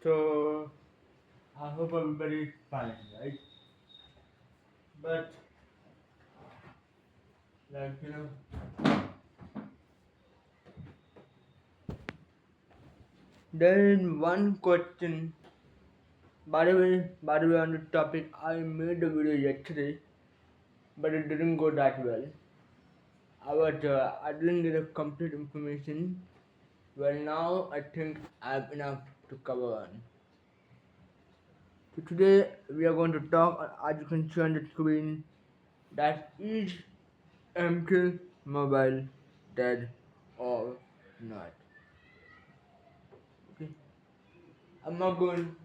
So I hope everybody's fine, right? But like there is one question. By the way, on the topic, I made a video yesterday, but it didn't go that well. I didn't get a complete information. Well, now I think I have enough to cover on. So today we are going to talk, as you can see on the screen, that is MK Mobile dead or not? Okay, I'm not going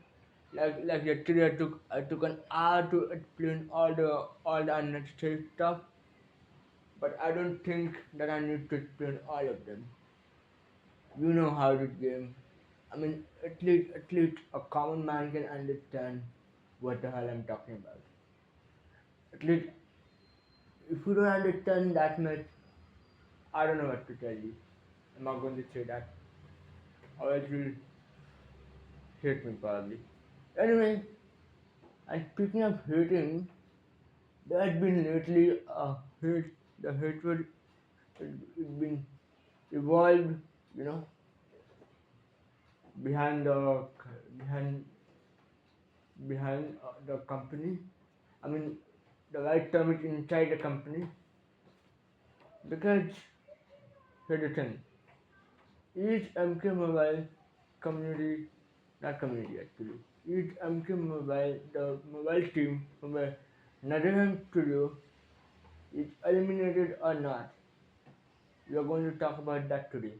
like yesterday. I took an hour to explain all the unnecessary stuff, but I don't think that I need to explain all of them. You know how this game. I mean, at least a common man can understand what the hell I'm talking about. At least if you don't understand that much, I don't know what to tell you. I'm not going to say that, or else you'll hate me probably. Anyway, and speaking of hating, there has been lately the hatred has been evolved, you know, behind the behind behind the company. I mean, the right term is inside the company because here's the thing: each MK Mobile community, not community actually, each MK Mobile, the mobile team from a Netherlands studio is eliminated or not. We are going to talk about that today.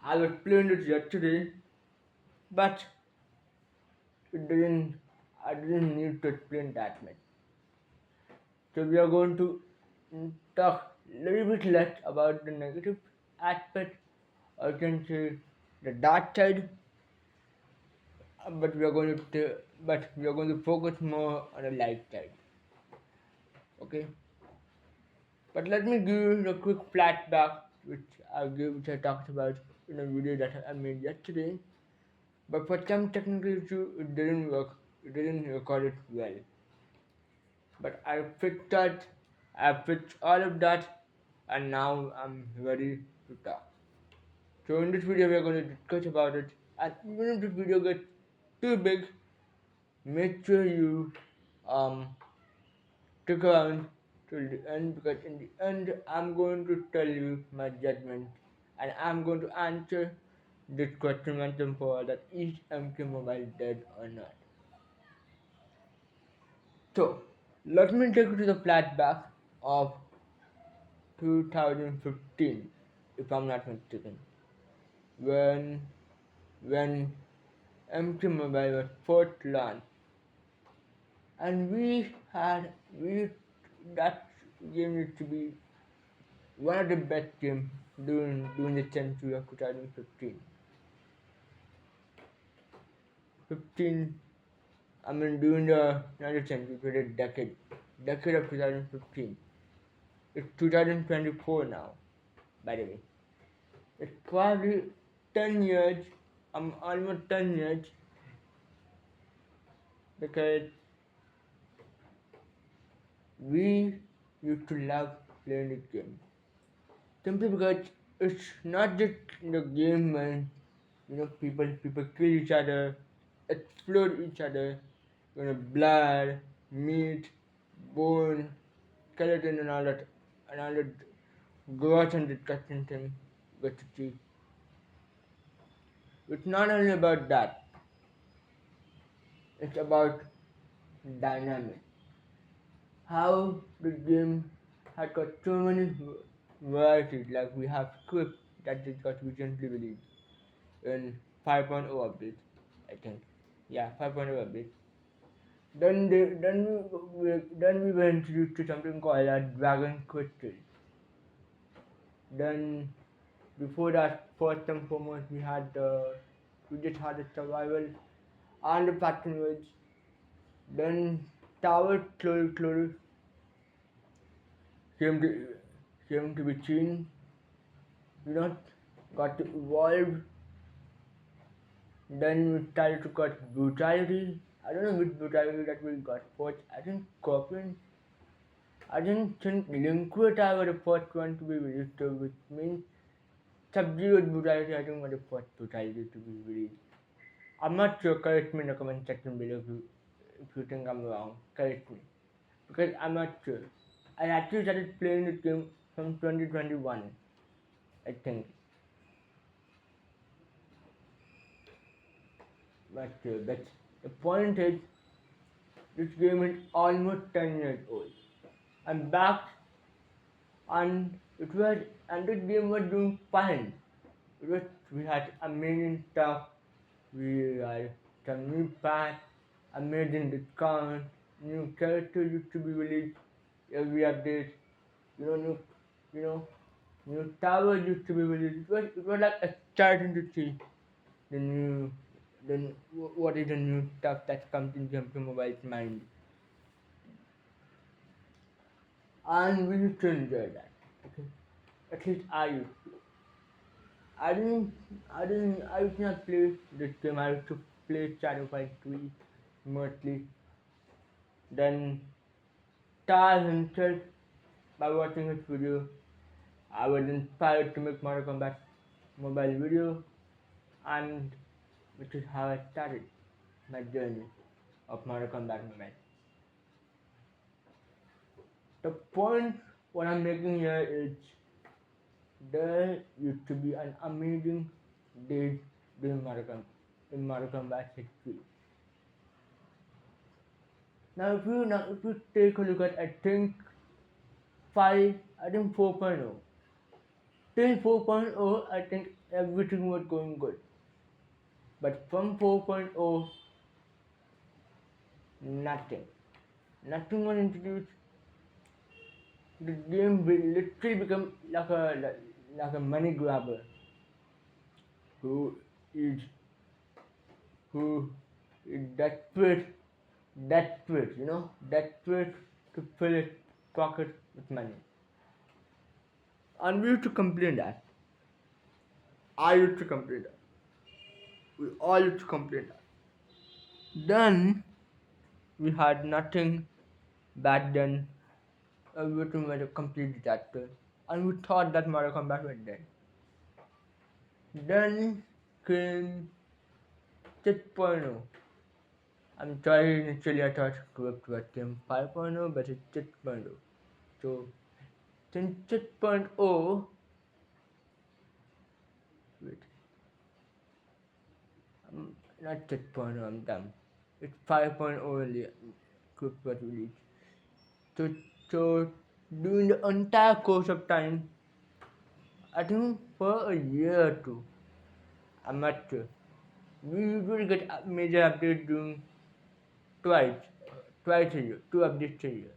I explained it yesterday, but it didn't. I didn't need to explain that much. So we are going to talk a little bit less about the negative aspect, or you can say the dark side, but we are going to focus more on the light side. Okay, but let me give you a quick flashback, which I talked about in a video that I made yesterday. But for some technical issue, it didn't work. It didn't record it well. But I fixed that. I fixed all of that, and now I'm ready to talk. So in this video, we are going to discuss about it. And even if this video gets too big, make sure you um stick around till the end, because in the end, I'm going to tell you my judgment, and I'm going to answer this question once and for all, that is MK Mobile dead or not? So, let me take you to the flashback of 2015, if I'm not mistaken, when when MT Mobile was first launched, and we that game used to be one of the best games during the century of 2015. 15, I mean during the not the century, but the decade of 2015. It's 2024 now, by the way. It's probably 10 years, almost 10 years, because we used to love playing this game. Simply because it's not just the game when people kill each other, explode each other, blood, meat, bone, skeleton, and all that gross and disgusting thing you get to see. It's not only about that, it's about dynamic. How the game had got so many varieties, like we have script that just got recently released in 5.0 update, I think. Yeah, 5.0 update. Then we were introduced to something called a Dragon Crystal. Then before that, first and foremost, we just had the survival and the pattern words. Then Tower slowly came to came to be seen, you know, got to evolve, Then we started to got brutality. I don't know which brutality that we got first. I think Coppin. I didn't think Linquita were the first one to be released, which means Sub-Zero brutality. I think were the first brutality to be released. I'm not sure. Correct me in the comment section below if you think I'm wrong. Correct me because I'm not sure. I actually started playing this game from 2021. I think, but the point is, this game is almost 10 years old. I'm back and this game was doing fine. We had amazing stuff. We had some new packs, amazing discounts, new characters used to be released every update. You know, you know, new towers used to be released. It was like exciting to see the new, what is the new stuff that comes in Jumping Mobile's mind. And we used to enjoy that. Okay, at least I used to. I used not play this game. I used to play Shadow Fight 3 mostly. Then Taz himself, by watching his video, I was inspired to make Mortal Kombat mobile video, and which is how I started my journey of Mortal Kombat mobile. The point what I'm making here is there used to be an amazing day during Mortal Kombat history. Now if you take a look at I think 4.0. Till 4.0 I think everything was going good. But from 4.0 nothing. Nothing was introduced. The game will literally become like a money grabber who is who is desperate to fill his pocket with money. And we used to complain that. I used to complain that. We all used to complain that. Then we had nothing back then. Everything was a complete disaster. And we thought that Mortal Kombat was dead. Then came 6.0. I'm sorry, initially I thought Script was came 5.0, but it's 6.0. So, since 6.0, wait, not 6.0, I'm dumb. It's 5.0 only, Script was released. So, so, during the entire course of time, I think for a year or two, I'm not sure. We usually get a major updates during twice, twice a year, two updates a year.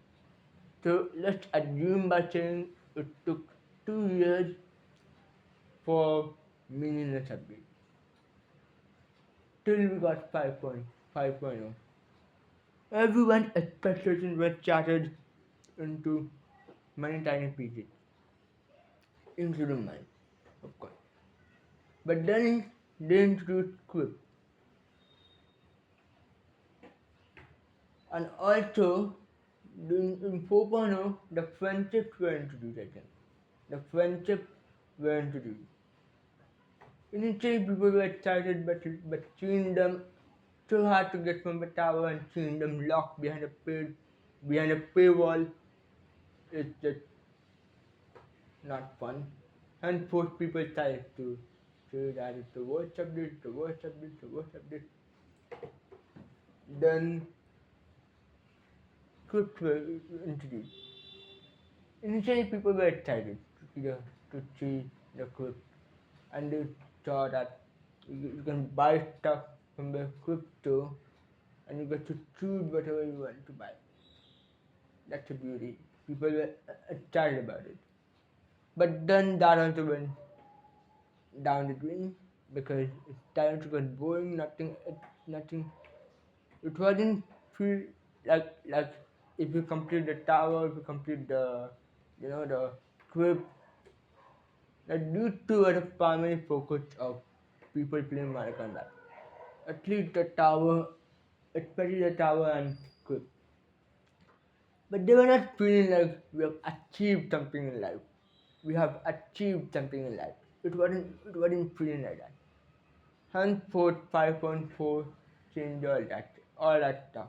So let's assume by saying it took 2 years for meaningless update till we got 5.0. Everyone's expectations were shattered into many tiny pieces, including mine, of course. But then they introduced Quip, and also in 4.0 the friendships were introduced again. The friendships were introduced. Initially, people were excited, but seeing them too hard to get from the tower and seeing them locked behind a paywall is just not fun. And force people started to say that it's the worst update, the worst update, the worst update. Then scripts were introduced. Initially, people were excited to see the script, and they saw that you can buy stuff from the crypto and you get to choose whatever you want to buy. That's the beauty. People were excited about it. But then that also went down the drain because it started to get boring. Nothing. It wasn't feel like if you complete the tower, if you complete the script, that due to the primary focus of people playing Mario Kart. at least the tower, especially the tower and Squid. But they were not feeling like we have achieved something in life. We have achieved something in life. It wasn't feeling like that. Henceforth 5.4 changed all that stuff.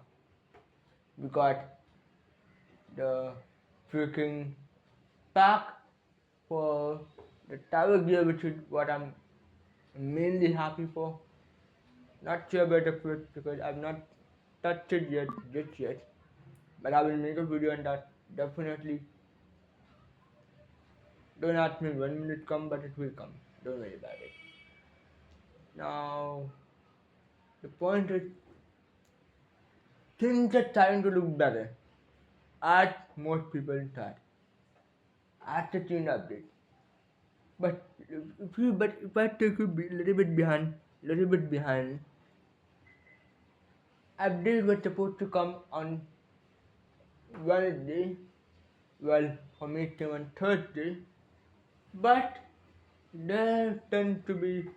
We got the freaking pack for the tower gear, which is what I'm mainly happy for. Not sure about the fruit because I've not touched it yet, just yet. But I will make a video on that definitely. Don't ask me when will it come, but it will come. Don't worry about it. Now, the point is, things are starting to look better as most people thought after change update. But if I take you a little bit behind, update was supposed to come on Wednesday. Well, for me it came on Thursday, but there tends to be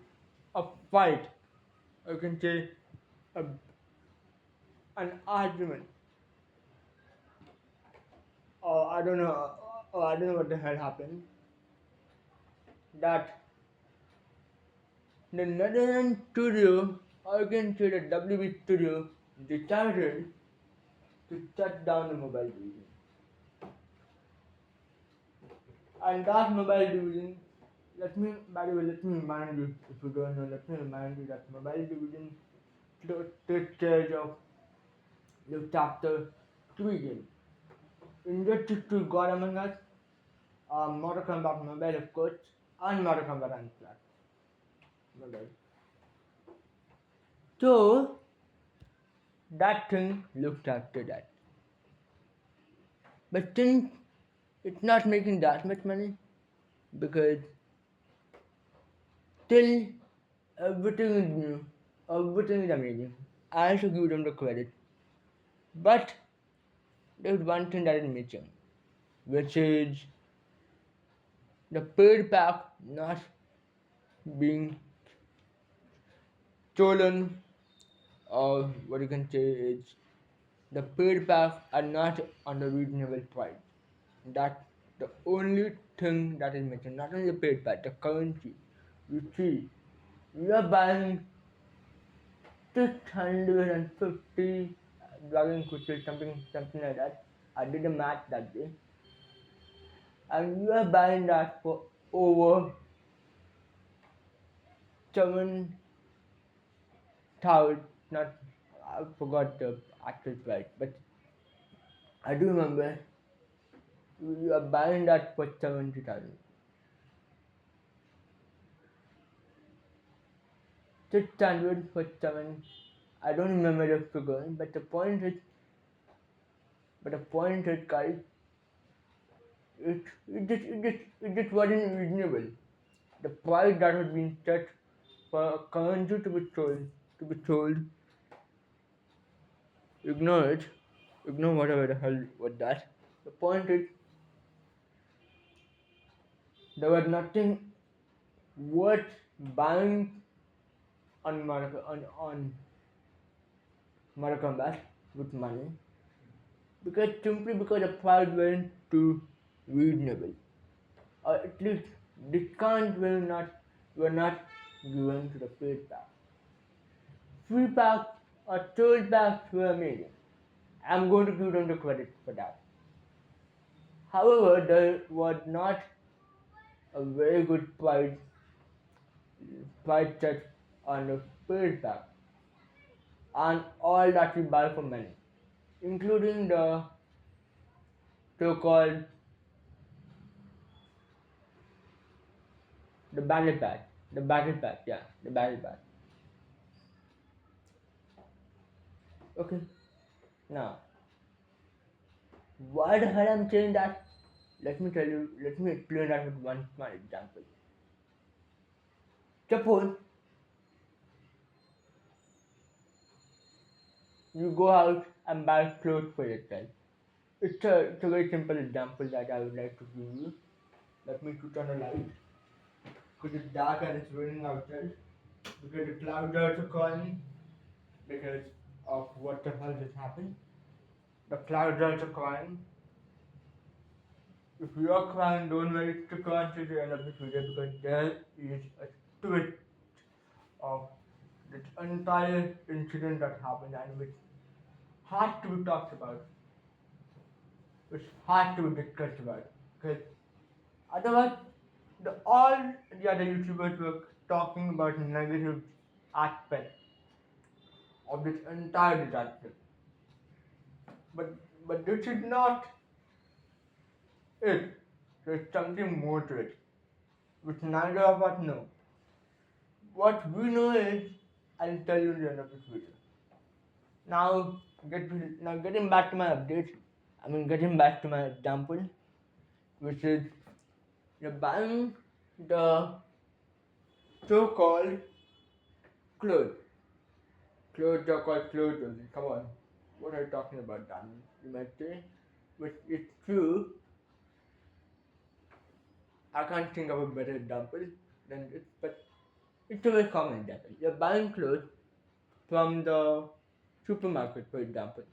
a fight. I can say a, an argument, or I don't know what the hell happened. That the Netherlands studio, or you can say the WB studio, decided to shut down the mobile division. And that mobile division, let me remind you, if you don't know, let me remind you that mobile division takes care of the chapter 3 game. Injustice to God Among Us, Mortal Kombat Mobile of course, and Mortal Kombat Unplugged Mobile. So, that thing looked after that. But since it's not making that much money, because still everything is new, everything is amazing. I should give them the credit. But there's one thing that is missing, which is the paid pack not being stolen, or what you can say is the paid packs are not on a reasonable price. That's the only thing that is missing. Not only the paid pack, the currency. You see, we are buying 650 dragon crystals, something like that. I did the math that day. And you are buying that for over 7,000, not, I forgot the actual price, but I do remember you are buying that for 70,000. 600 for 7. I don't remember the figure, but the point is, guys, it just wasn't reasonable. The price that was being set for a currency to be sold, ignore it, ignore whatever the hell was that. The point is, there was nothing worth buying on Mortal Kombat with money, simply because the price weren't too reasonable, or at least discounts were not given to the paid pack. Free packs or sold packs were amazing. I'm going to give them the credit for that. However, there was not a very good price set on the paid pack and all that we buy for money, including the so-called the battle pass, the battle pass. Okay, now why the hell I'm saying that? Let me explain that with one small example. Suppose you go out and buy clothes for yourself. It's a very simple example that I would like to give you. Let me put on a light because it's dark and it's raining outside because the clouds are also calling. because of what the hell just happened. The clouds are crying. If you are crying, don't wait to cry until the end of this video because there is a twist of this entire incident that happened and which has to be talked about, which has to be discussed about. Because otherwise, all the other YouTubers were talking about negative aspects of this entire disaster. But this is not it. There's something more to it, which neither of us know. What we know is, I'll tell you in the end of this video. Now, getting back to my update, getting back to my example, which is you're buying the so-called clothes. Clothes are called clothes only. Come on, what are you talking about, Daniel? You might say, which is true. I can't think of a better example than this, but it's a very common example. You're buying clothes from the supermarket, for example.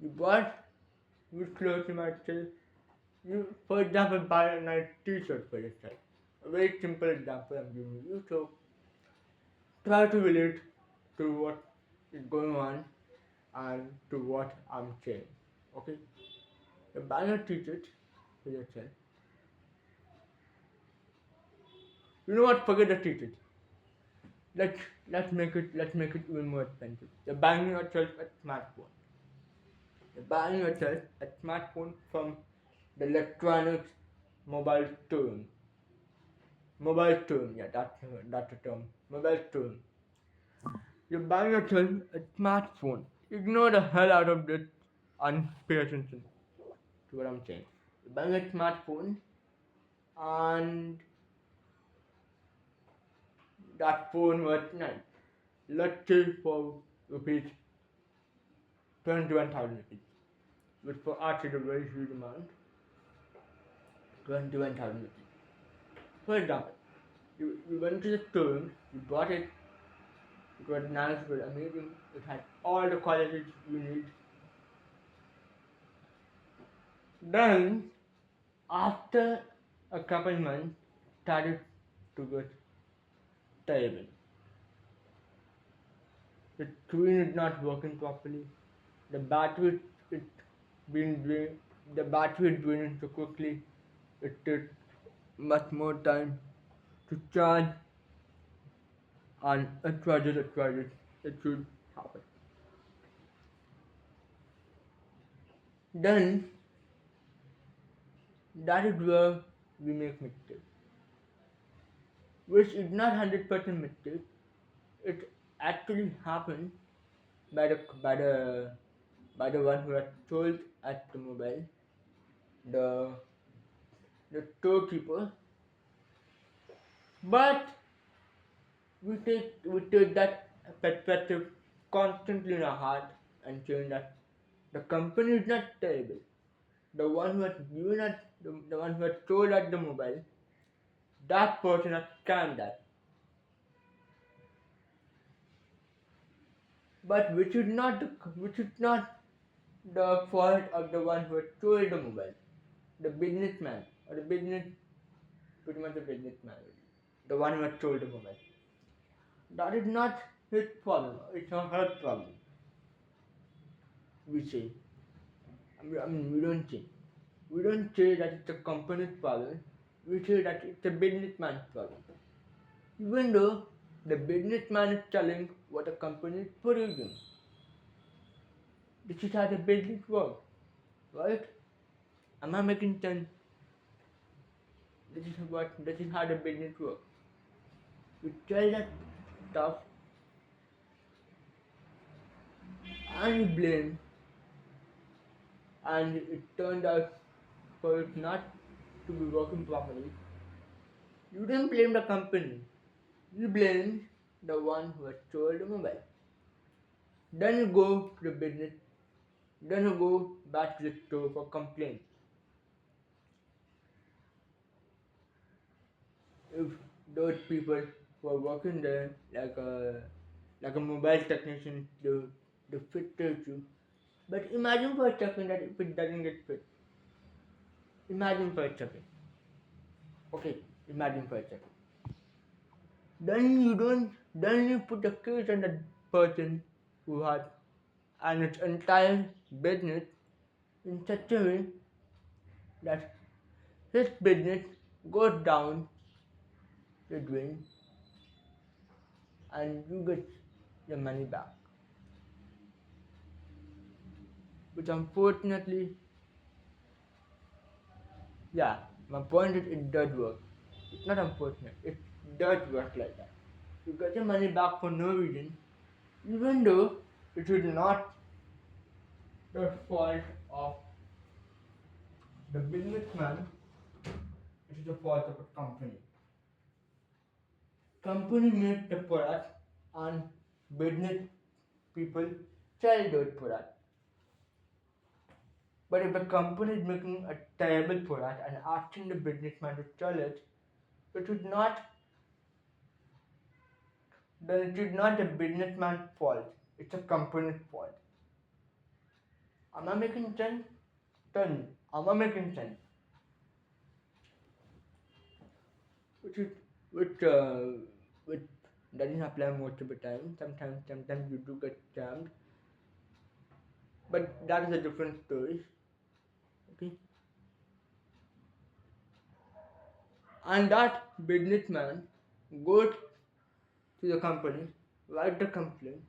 You bought good clothes, you might say. You, for example, buy a nice t-shirt for yourself. A very simple example I'm giving you. So try to relate to what is going on and to what I'm saying. Okay? You're buying a t-shirt for yourself. You know what? Forget the t-shirt. Let's let's make it even more expensive. You're buying yourself a smartphone. You're buying yourself a smartphone from the electronics mobile store. Mobile tune, yeah, that's the term. Mobile tune. You're buying a smartphone. Ignore the hell out of this and pay attention to what I'm saying. You're buying a smartphone and that phone was nice. Let's say for rupees 21,000 rupees. Which for us is a very huge amount. 21,000 rupees. For example, you went to the store, you bought it, it was nice, it was amazing, it had all the qualities you need. Then, after a couple months, started to get terrible. The screen is not working properly. The battery is being drained. The battery is draining so quickly. It takes much more time to charge, and it charges. It should happen. Then that is where we make mistakes, which is not 100% mistake. It actually happened by the one who had sold at the mobile, the the storekeeper. But we take that perspective constantly in our heart and saying that the company is not terrible. The one who had given us the one who had sold at the mobile, that person has scammed us. But which is not the fault of the one who had sold the mobile, the businessman or the business, pretty much the businessman, the one who had sold the mobile. That is not his problem. It's not her problem. We say. We don't say. We don't say that it's a company's problem. We say that it's a businessman's problem. Even though the businessman is telling what a company is producing. This is how the business works, right? Am I making sense? This is how the business works. You tell that stuff and you blame, and it turned out for it not to be working properly. You didn't blame the company. You blame the one who has sold the mobile. Then you go to the business. Then you go back to the store for complaint. If those people who are working there, like like a mobile technician, the fit you. But imagine for a second that if it doesn't get fit. Imagine for a second. Okay, imagine for a second. Then you put a case on the person who has and its entire business in such a way that his business goes down the drain and you get your money back. Which unfortunately, yeah, my point is it does work. It's not unfortunate, it does work like that. You get your money back for no reason, even though it is not the fault of the businessman, it is the fault of a company. Company makes the product and business people sell those products. But if the company is making a terrible product and asking the businessman to sell it, it is not then it is not the businessman's fault. It's a company's fault. Am I making sense? Tell me, am I making sense? Which is which doesn't apply most of the time. Sometimes you do get scammed, but that is a different story. Okay, and that businessman goes to the company, write the complaint,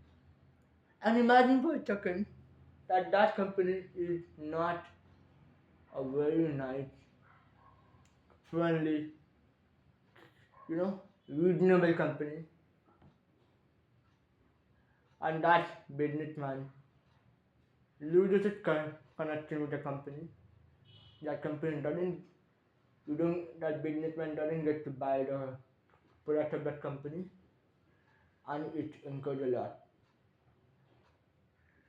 and imagine for a second that that company is not a very nice, friendly, reasonable company, and that businessman loses its connection with the company. That company doesn't, that businessman doesn't get to buy the product of that company, and it incurs a lot.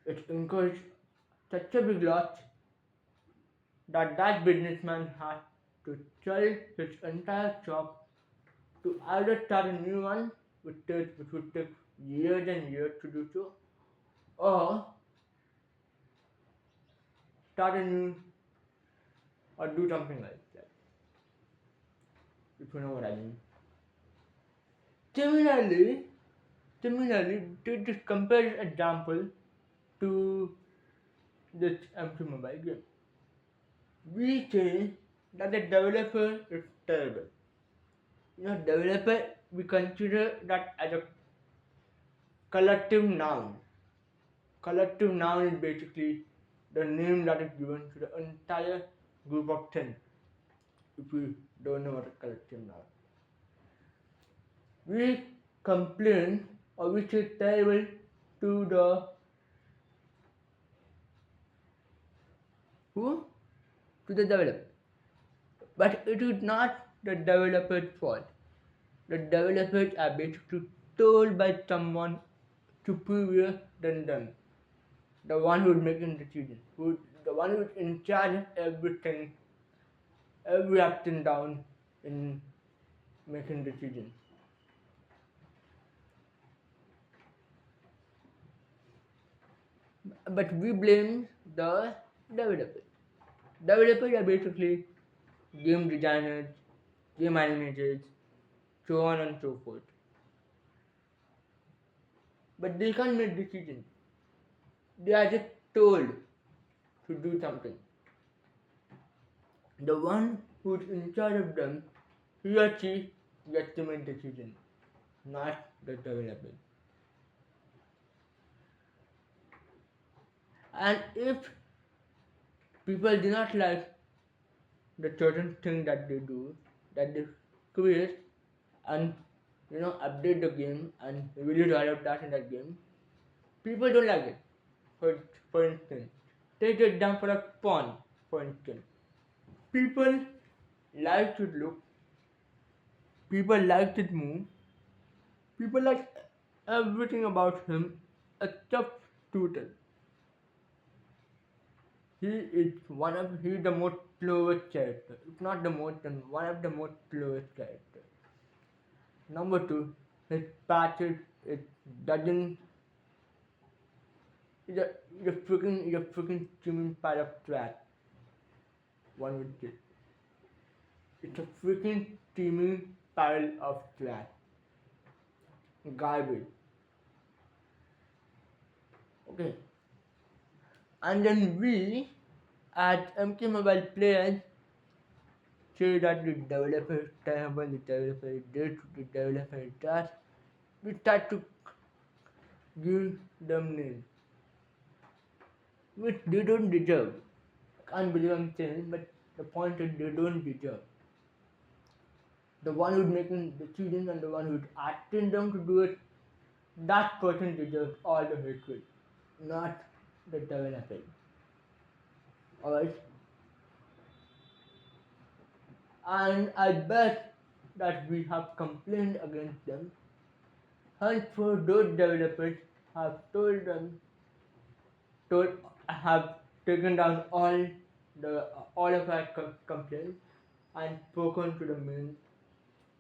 It incurs such a big loss that that businessman has to sell his entire shop to either start a new one, which would take years and years to do so, or start a new or do something like that. If you know what I mean. Similarly, take this compare example to this empty mobile game. We say that the developer is terrible. Developer, we consider that as a collective noun. Collective noun is basically the name that is given to the entire group of things. If you don't know what a collective noun, we complain or we say terrible to the who? To the developer. But it is not the developer's fault. The developers are basically told by someone superior than them. The one who is making decisions, the one who is in charge of everything, every up and down in making decisions. But we blame the developers. Developers are basically game designers, game animators, so on and so forth. But they can't make decisions. They are just told to do something. The one who's in charge of them, he or she gets to make decisions, not the developer. And if people do not like the certain thing that they do, that they create and update the game and release all of that in that game, people don't like it. For instance, take the example of Spawn, for instance. People like to look, people like to move, people like everything about him except Tootle. He is the most slowest character. If not the most, then one of the most slowest characters. Number two, his patches it doesn't. It's a freaking human pile of trash. One would say it's a freaking teeming pile of trash, garbage. Okay, and then we at MK Mobile players say that the developer is terrible, the developer is this, the developer is that. We start to give them names which they don't deserve. I can't believe I'm saying, but the point is they don't deserve. The one who's making decisions and the one who's asking them to do it, that person deserves all the hatred, not the developer. Alright? And I bet that we have complained against them, and for those developers have told them, told, have taken down the all of our complaints and spoken to the main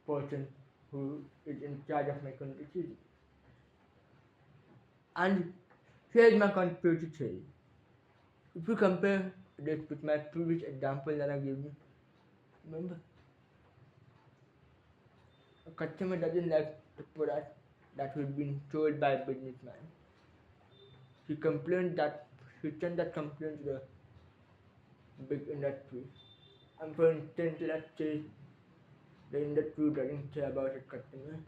person who is in charge of making decisions. And here's my conspiracy theory. If you compare this with my previous example that I gave you, remember, a customer doesn't like the product that was being sold by a businessman. He complained that he sent that complaint to the big industry. And for instance, let's say the industry doesn't care about his customer.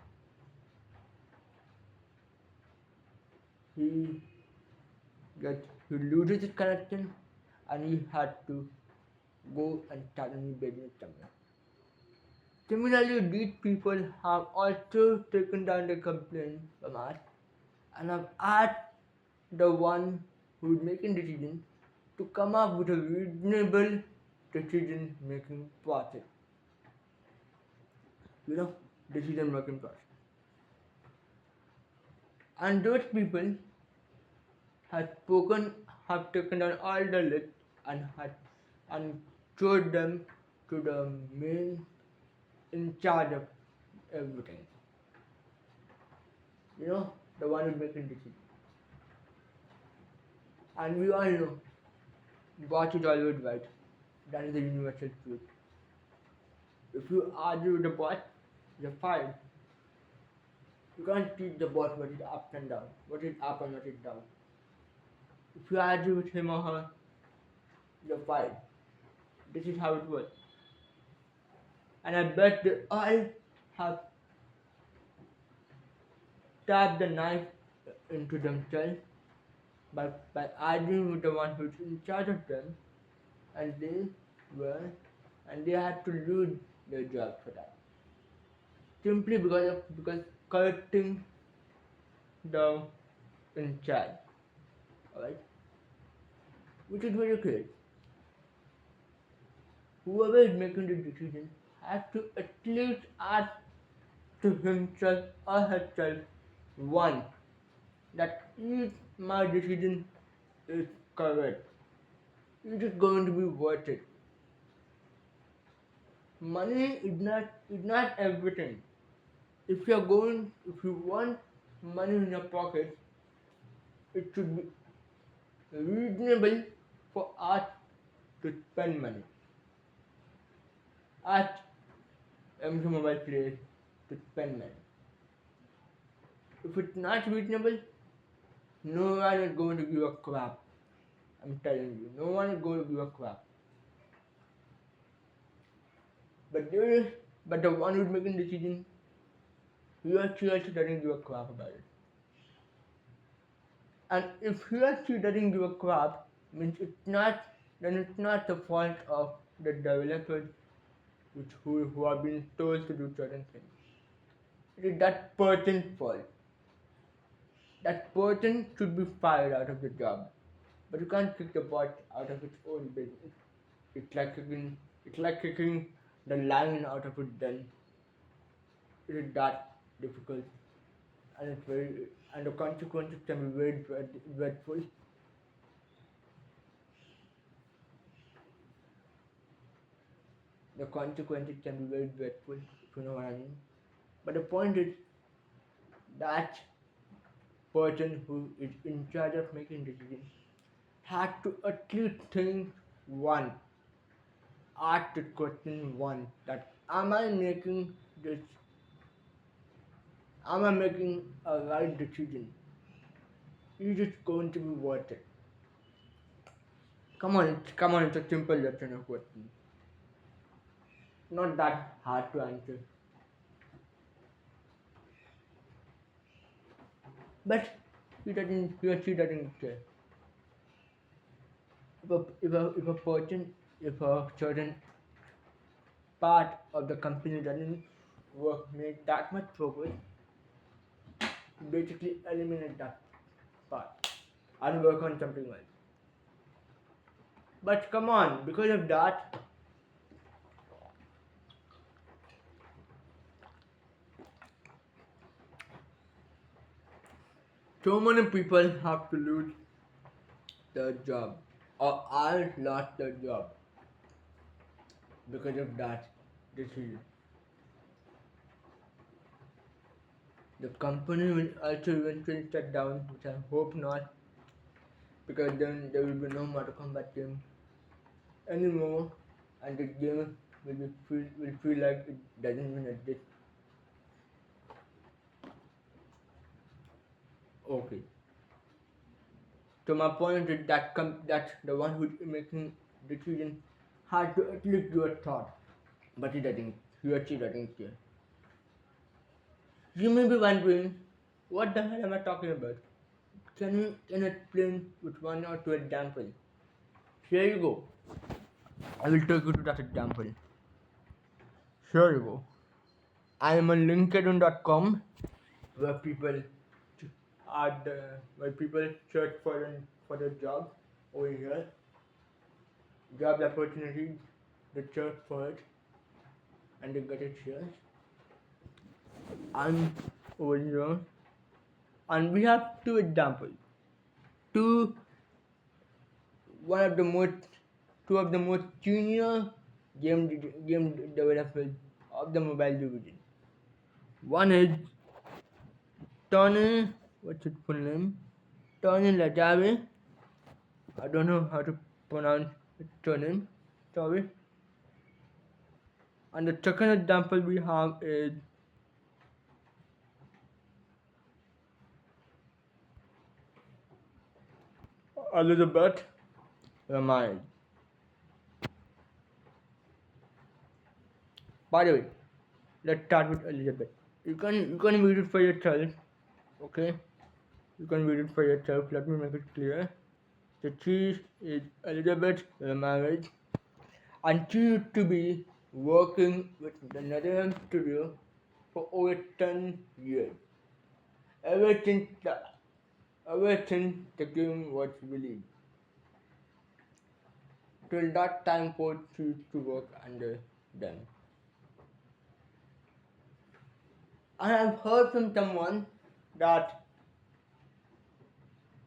He he loses his connection and he had to go and start a new business somewhere. Similarly, these people have also taken down the complaint from us and have asked the one who is making decisions to come up with a reasonable decision making process. You know, decision making process. And those people have spoken, have taken down all the list and had and showed them to the main in charge of everything. You know, the one who's making decisions. And we all know boss is always right. That is the universal truth. If you argue with the boss, you're fired. You can't teach the boss what is up and down, what is up and what is down. If you argue with him or her, you're fired. This is how it works. And I bet they all have stabbed the knife into themselves by arguing with the one who's in charge of them, and were they had to lose their job for that. Simply because correcting the in charge. Alright? Which is very clear. Whoever is making the decision has to at least ask to himself or herself one that is my decision is correct. It is going to be worth it. Money is not everything. If you want money in your pocket, it should be reasonable for us to spend money. Ask MC Mobile players to spend money. If it's not reasonable, no one is going to give a crap. I'm telling you, no one is going to give a crap. But the one who's making decision, he or she also doesn't give a crap about it. And if he or she doesn't give a crap, means it's not the fault of the developers who are being told to do certain things. It is that person's fault. That person should be fired out of the job. But you can't kick the bot out of its own business. It's like kicking the lion out of its den. It is that difficult, and the consequences can be very dreadful. The consequences can be very dreadful, if you know what I mean. But the point is that person who is in charge of making decisions had to at least think once, ask the question once that this, am I making a right decision? Is it going to be worth it? Come on, it's a simple lesson of question. Not that hard to answer. But he or she doesn't care. If a person, if a certain part of the company doesn't make that much progress, basically eliminate that part and work on something else. But come on, because of that, so many people have to lose their job or are lost their job because of that decision. The company will also eventually shut down, which I hope not, because then there will be no Mortal Kombat game anymore, and the game will feel like it doesn't even exist. Okay. So my point is that the one who's making decision had to at least do a thought, but he doesn't. He or she doesn't care. You may be wondering, what the hell am I talking about? Can you explain with one or two examples? Here you go. I will take you to that example. Here you go. I am on LinkedIn.com where people where people search for a job over here, job opportunity, they search for it and they get it here. I'm over here, and we have two examples. Two one of the most Two of the most junior game developers of the mobile division. One is Tony, what's his full name? Tony Lajave. I don't know how to pronounce his surname. Sorry. And the second example we have is Elizabeth Ramirez. By the way, let's start with Elizabeth. You can read it for yourself, okay? You can read it for yourself. Let me make it clear. The she is Elizabeth Ramirez, and she used to be working with the Netherlands studio for over 10 years. Ever since the ever since the game was released. Till that time forth she used to work under them. I have heard from someone that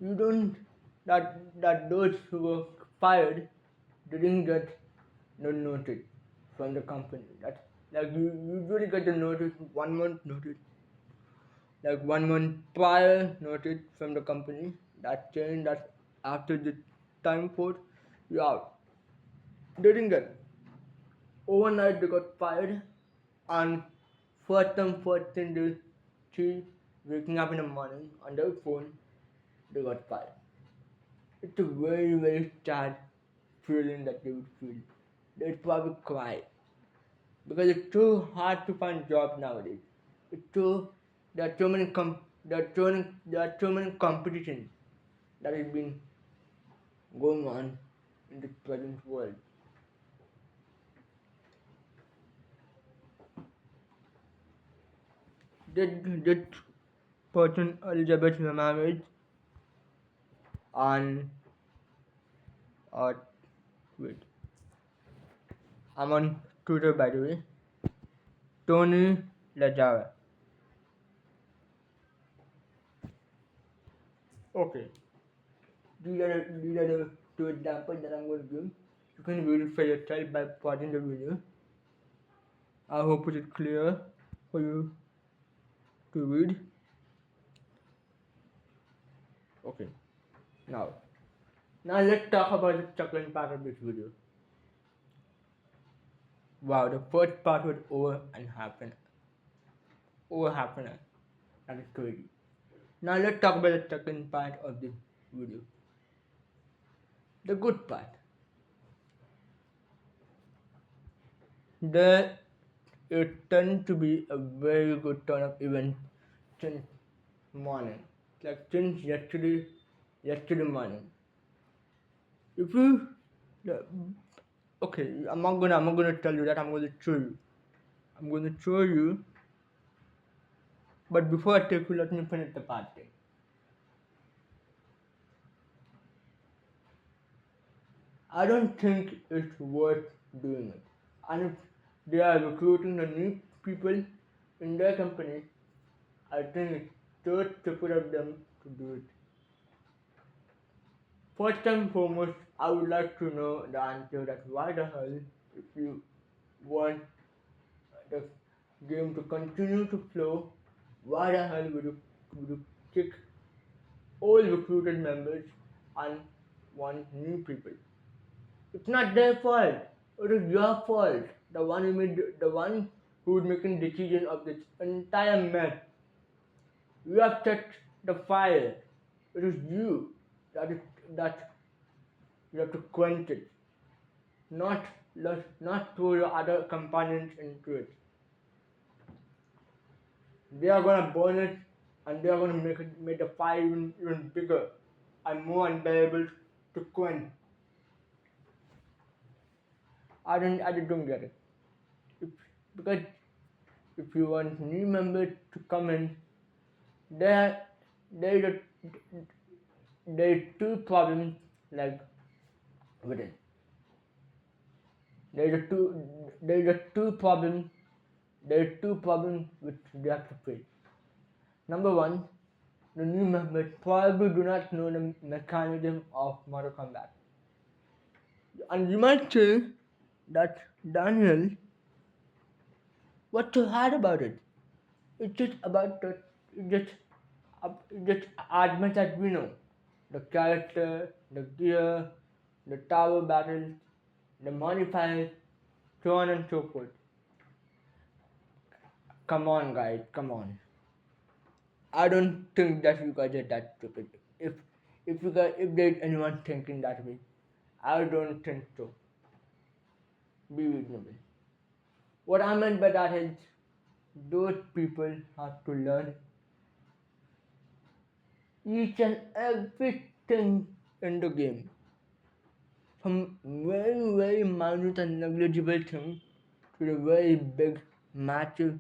you don't that those who were fired didn't get no notice from the company. That like you usually get the notice 1 month notice, like 1 month prior notice from the company that saying that after the time code you out. They didn't get it. Overnight they got fired, and first thing they see waking up in the morning on their phone they got fired. It's a very sad feeling that they would feel. They'd probably cry because it's too hard to find jobs nowadays. It's too there are so many there are so many competitions that has been going on in the present world. That person Elizabeth Ramirez and uh, wait, I'm on Twitter by the way. Tony Lajara. Okay, these are the two examples that I'm going to give. You can read it for yourself by pausing the video. I hope it is clear for you to read. Okay, now now let's talk about the second part of this video. Wow, the first part was over half an hour. That is crazy. Now let's talk about the second part of this video. The good part. There it turned to be a very good turn of events since morning. Like since yesterday morning. If you yeah, okay, I'm not gonna tell you that, I'm gonna show you. I'm gonna show you, but before I take you, let me finish the party. I don't think it's worth doing it. And if they are recruiting the new people in their company, I think it's so stupid of them to do it. First and foremost, I would like to know the answer that why the hell, if you want the game to continue to flow, why the hell would you kick all recruited members and want new people? It's not their fault. It is your fault. The one who is making decision of this entire mess. You have set the fire. It is you that you have to quench it, not not throw your other companions into it. They are gonna burn it, and they are gonna make the fire even bigger and more unbearable to quench. I just don't get it. If, because if you want new members to come in, there there is there is two problems like with it. There is a two there is a two problem there are two problems which they have to face. Number one, the new members probably do not know the mechanism of Mortal Kombat. And you might say that, Daniel, what's so hard about it? It's just about it's just as much as we know. The character, the gear, the tower battles, the modifiers, so on and so forth. Come on, guys, come on. I don't think that you guys are that stupid. If there's anyone thinking that way, I don't think so. Be reasonable. What I meant by that is those people have to learn each and everything in the game. From very minute and negligible thing to the very big, massive,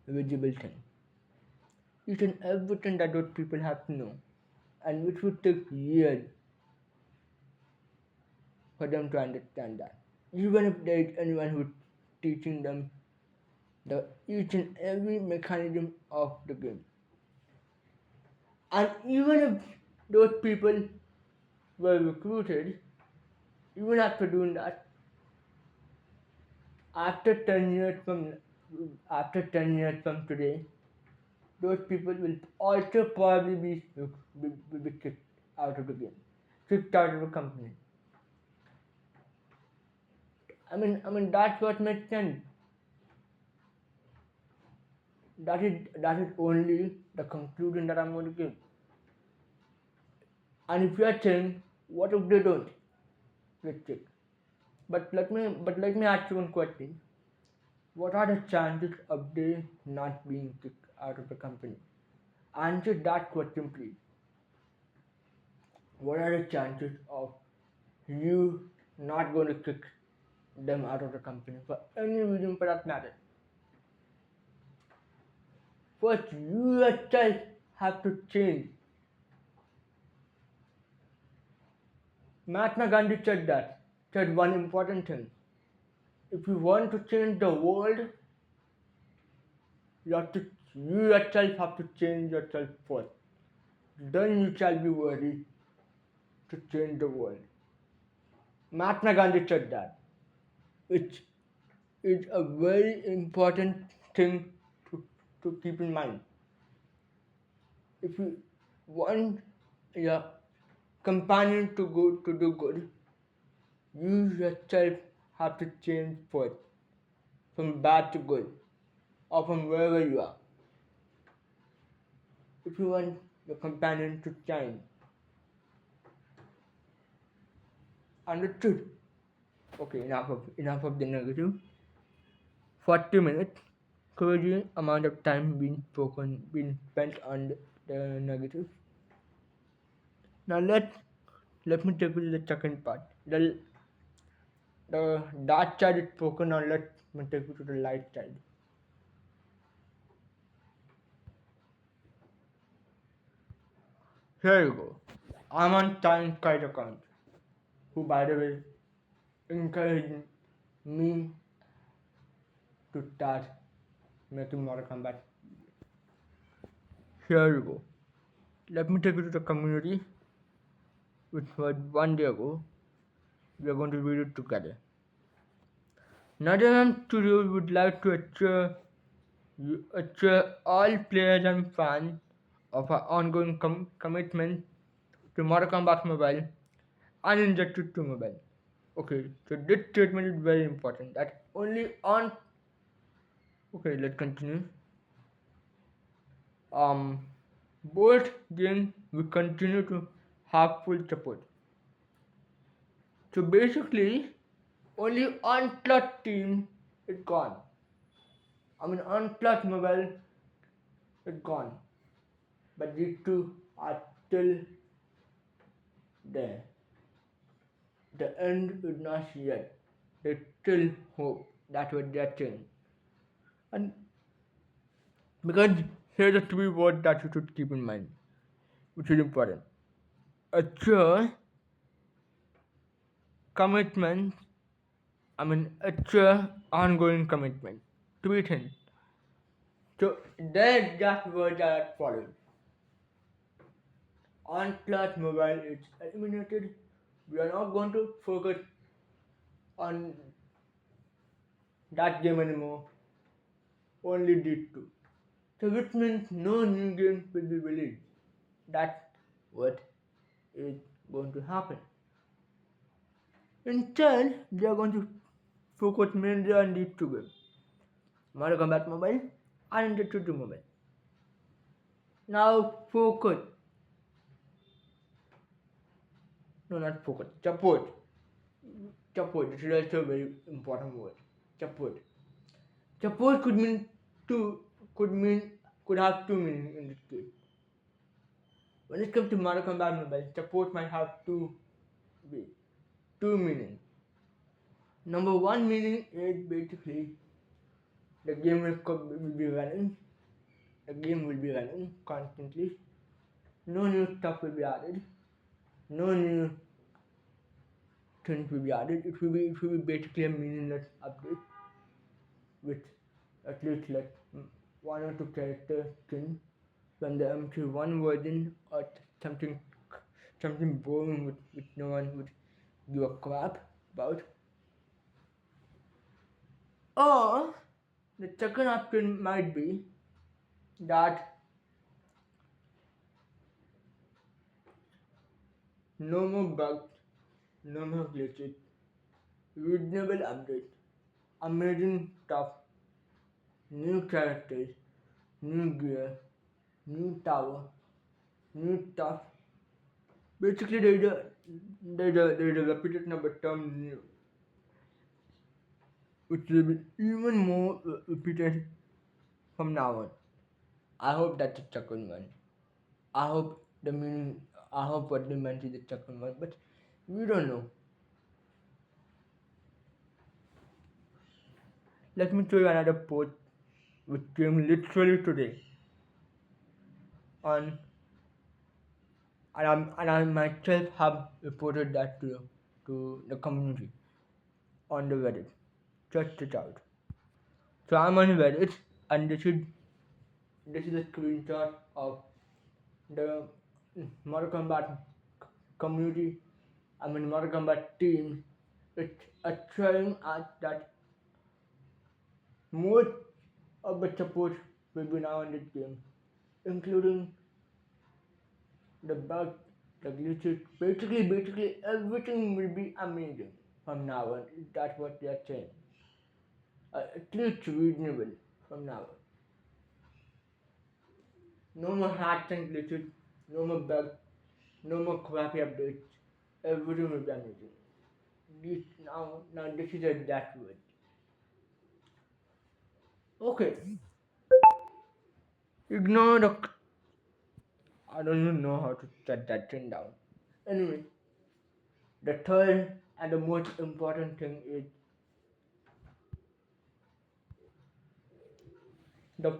visible thing. Each and everything that those people have to know. And which would take years for them to understand that. Even if there is anyone who's teaching them the each and every mechanism of the game. And even if those people were recruited, even after doing that, after 10 years from after 10 years from today, those people will also probably be kicked out of the game, kicked out of the company. I mean that's what makes sense. That is only the conclusion that I'm going to give. And if you are saying, what if they don't? Let's check. But let me ask you one question. What are the chances of they not being kicked out of the company? Answer that question, please. What are the chances of you not going to kick them out of the company for any reason for that matter? First, you yourself have to change. Mahatma Gandhi said one important thing. If you want to change the world, you yourself have to change yourself first. Then you shall be worthy to change the world. Mahatma Gandhi said that, which is a very important thing to keep in mind. If you want your companion to do good, you yourself have to change first from bad to good or from wherever you are. If you want your companion to change, understood? Okay, enough of the negative. 40 minutes, crazy amount of time being spent on the negative. Now let me take you to the second part. The dark side is spoken. Now let me take you to the light side. Here you go. I'm on Time Kite account, who by the way encouraged me to start making Mortal Kombat. Here you go. Let me take you to the community, which was 1 day ago. We are going to read it together. Netherlands Studios would like to assure all players and fans of our ongoing commitment to Mortal Kombat Mobile and Injustice 2 Mobile. Okay, so this statement is very important. That only on. Okay, let's continue. Um, both games will continue to have full support. So basically, only on plus team is gone. I mean, on plus mobile is gone, but these two are still there. The end is not yet. There's still hope. That's what they're saying. And because here's the three words that you should keep in mind, which is important. A true commitment, I mean, a true ongoing commitment. Three things. So there's just words that follow. On Clash Mobile, it's eliminated. We are not going to focus on that game anymore. Only these two. So which means no new games will be released. That's what is going to happen. Instead, they are going to focus mainly on these two games. Mario Combat Mobile and the 2 Mobile. Now focus. No, not focus. Support. Support. This is also a very important word. Support. Support could mean two. Could have two meanings in this case. When it comes to Mario Combat Mobile, support might have two meanings. Number one meaning is basically the game will be running. The game will be running constantly. No new stuff will be added. No new things will be added. It will be basically a meaningless update with at least like one or two character skins from the MC1 version or something boring which no one would give a crap about. Or the second option might be that no more bugs, no more glitches, reasonable updates, amazing stuff, new characters, new gear, new tower, new stuff. Basically, there is a repetition of the term new, which will be even more repeated from now on. I hope that's the second one. I hope the meaning. I hope what they meant is the second one, but we don't know. Let me show you another post which came literally today on, and I myself have reported that to the community on the Reddit. Check it out. So I'm on Reddit, and this is a screenshot of the Mortal Kombat community. I mean Mortal Kombat team. It's showing us that most of the support will be now in this game, including the bug The glitches, basically everything will be amazing from now on. That's what they are saying. At least reasonable from now on. No more hacks and glitches, no more bugs, no more crappy updates. Everything will be amazing. Now this is a dashboard. Okay, ignore the. I don't even know how to shut that thing down. Anyway, the third and the most important thing is the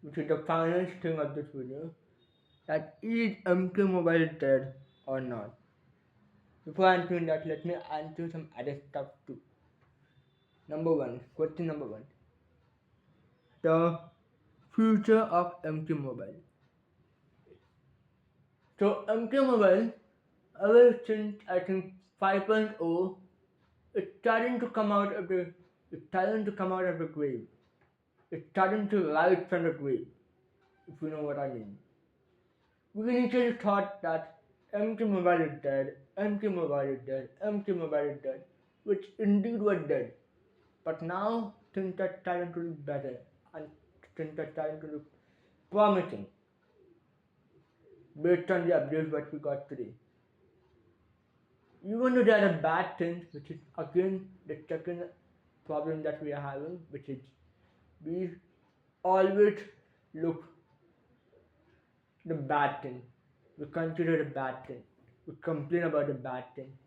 which is the final thing of this video, that is MK Mobile dead or not? Before answering that, let me answer some other stuff too. Question number one, the future of MK Mobile. So MK Mobile, ever since I think 5.0, it's starting to come out of the grave. It's starting to rise from the grave, if you know what I mean. We initially thought that MK Mobile is dead, MK Mobile is dead, MK Mobile is dead, which indeed was dead. But now things are starting to look better and things are starting to look promising based on the updates that we got today. Even though there are bad things, which is again the second problem that we are having, which is we always look the bad thing. We consider the bad thing. We complain about the bad thing.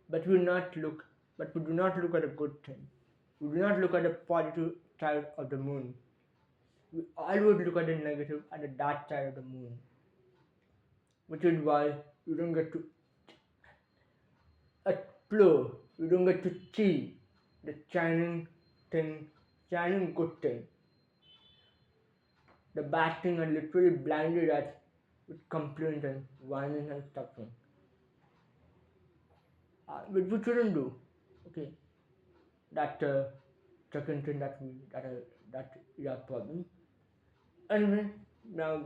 But we not look but we do not look at the good thing. We do not look at the positive side of the moon. We always look at the negative and the dark side of the moon. Which is why you don't get to explore, you don't get to see the thing, shining good thing. The bad thing are literally blinded us with complaints and whining and suffering. Which we shouldn't do. Okay, that second thing that is our problem. Anyway, now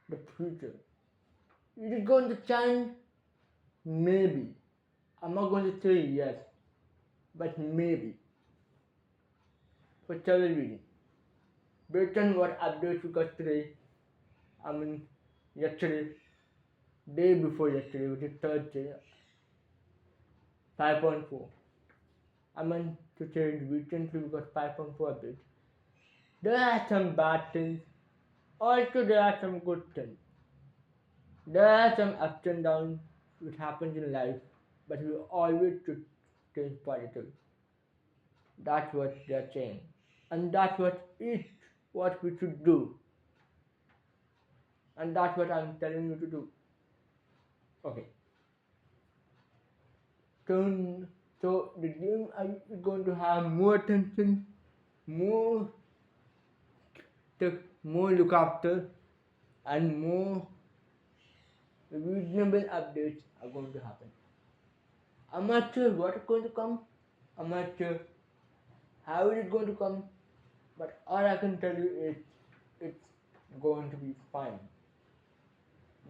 the future. Is it going to change? Maybe. I'm not going to say yes, but maybe. For several reasons. Based on what updates we got today, I mean yesterday, day before yesterday, which is Thursday, 5.4. I mean to say recently we got 5.4 updates. There are some bad things, also there are some good things. There are some ups and downs which happens in life, but we always should stay positive. That's what they're saying. And that's what we should do. And that's what I'm telling you to do. Okay. So, so the game is going to have more attention, more more look after, and more reasonable updates are going to happen. I'm not sure what is going to come. I'm not sure how it is going to come. But all I can tell you is it's going to be fine.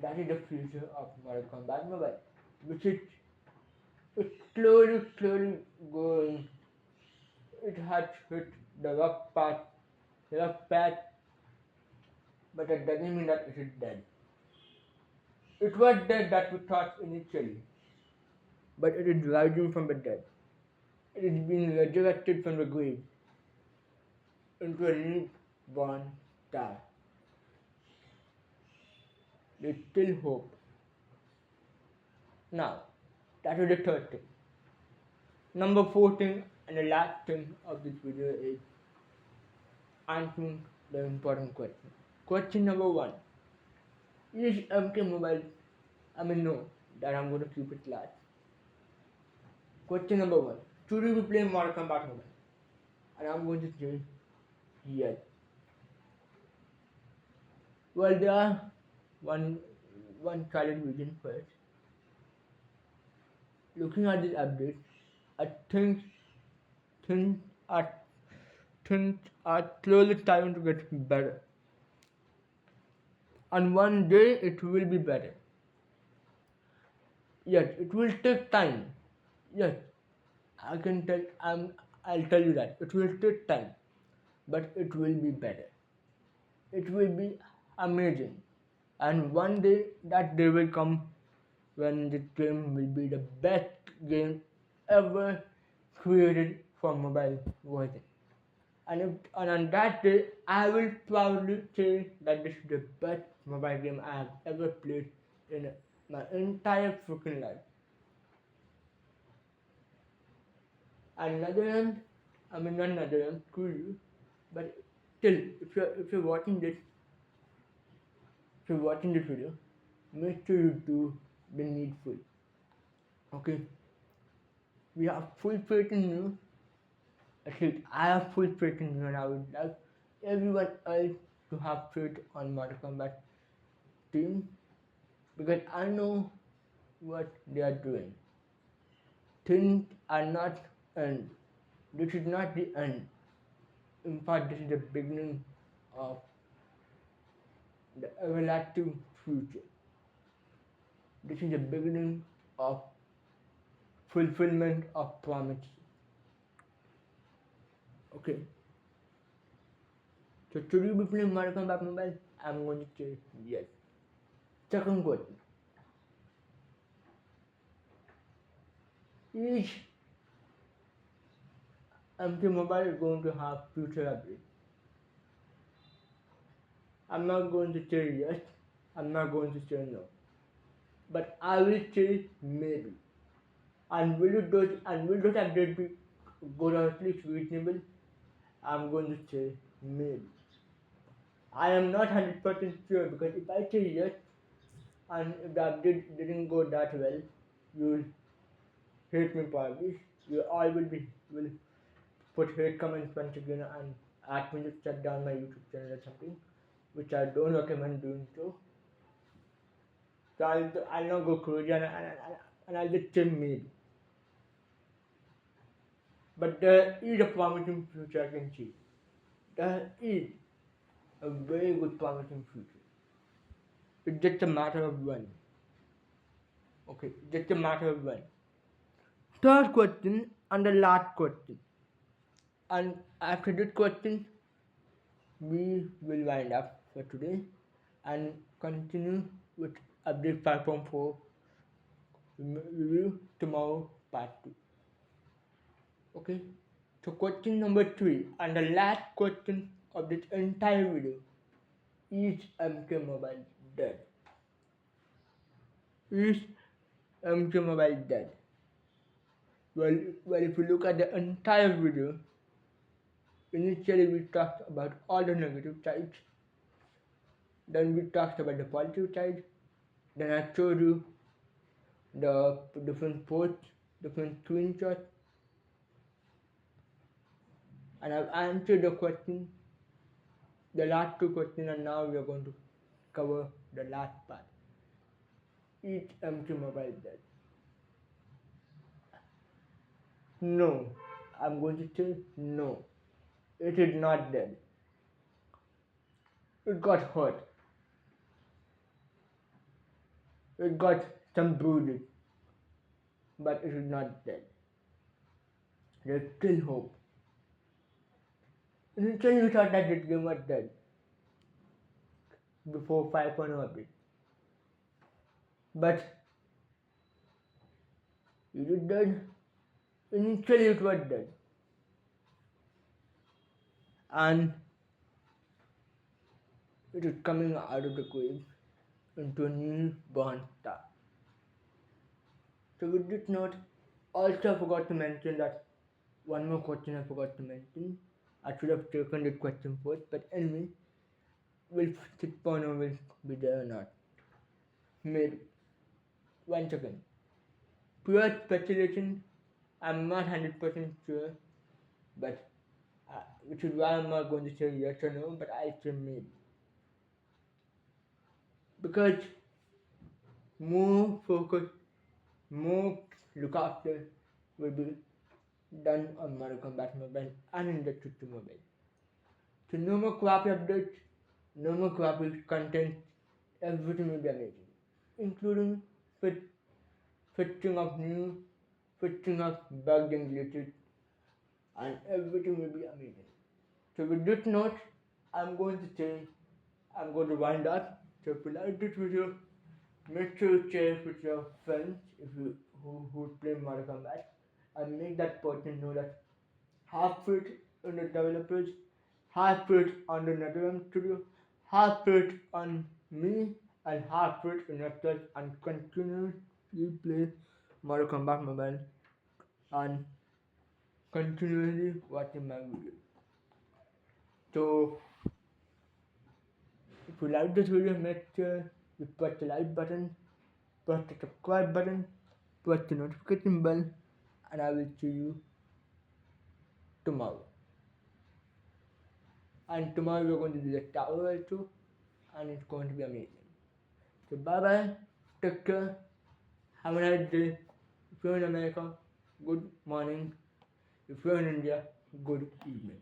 That is the future of Mortal Kombat Mobile, which is it's slowly going. It has hit the rough patch, but that doesn't mean that it is dead. It was dead that we thought initially, but it is rising from the dead. It is being resurrected from the grave into a newborn star. There's still hope. Now, that is the third thing. Number 14 and the last thing of this video is answering the important question. Question number 1. Is MK Mobile, no, that I'm going to keep it last. Question number 1. Should you be playing Mortal Kombat Mobile? And I'm going to say yes. Well, there are one solid reason for it. Looking at this update, I think things are slowly starting to get better. And one day it will be better. Yes, it will take time. Yes, I can tell. I'll tell you that it will take time, but it will be better. It will be amazing, and one day that day will come when the game will be the best game ever created for mobile version. And on that day, I will proudly say that this is the best mobile game I have ever played in my entire freaking life. And Netherlands, I mean not Netherlands, screw you, but still, if you're watching this, if you're watching this video, make sure you do the needful. Okay, we have full faith in you. Actually, I have full faith in you, and I would like everyone else to have faith on Mortal Kombat team because I know what they are doing. Things are not end. This is not the end. In fact, this is the beginning of the everlasting future. This is the beginning of fulfillment of promise. Okay. So should you be playing Mario Kart Mobile? I'm going to say yes. Second question. Is MK Mobile going to have future updates? I'm not going to say yes. I'm not going to say no. But I will say maybe. And will those updates be good or at least reasonable? I'm going to say maybe. I am not 100% sure because if I say yes and if the update didn't go that well, you'll hate me probably. You all will put hate comments once again and ask me to shut down my YouTube channel or something, which I don't recommend doing so. So I'll not go crazy and I'll just say maybe. But there is a promising future I can see. There is a very good promising future. It's just a matter of when. Okay, just a matter of when. Third question and the last question. And after this question, we will wind up for today and continue with update 5.4 review tomorrow part 2. Okay, so question number 3 and the last question of this entire video is MK Mobile dead? Is MK Mobile dead? Well, if you look at the entire video, initially we talked about all the negative sides, then we talked about the positive side, then I showed you the different posts, different screenshots, and I've answered the question, the last two questions, and now we are going to cover the last part. Is MK Mobile dead? No, I'm going to say no. It is not dead. It got hurt. It got some bruises, but it is not dead. There's still hope. Initially, we thought that this game was dead before 5.0 update, but it is dead. Initially, it was dead, and it is coming out of the grave into a new born star. So, with this note, also I forgot to mention that one more question I forgot to mention. I should have taken this question first, but anyway, will 6.0 will be there or not? Maybe. Once again, pure speculation. I'm not 100% sure, but which is why I'm not going to say yes or no, but I say maybe. Because more focus, more look after will be done on Mario Kombat Mobile and in the Tutu Mobile. So no more crappy updates, no more crappy content, everything will be amazing, including with fixing up new, fixing up bugged and glitches, and everything will be amazing. So with this note, I'm going to say, I'm going to wind up. So if you like this video, make sure you share it with your friends if you who play Mario Kombat, and make that person know that half it on the developers, half it on the NetherRealm Studio, half it on me, and half it on yourself, and continuously play Mario Kombat Mobile and continuously watching my videos. So if you like this video, make sure you press the like button, press the subscribe button, press the notification bell, and I will see you tomorrow. And tomorrow we're going to do the tower also, and it's going to be amazing. So bye bye, take care, have a nice day. If you're in America, good morning. If you're in India, good evening.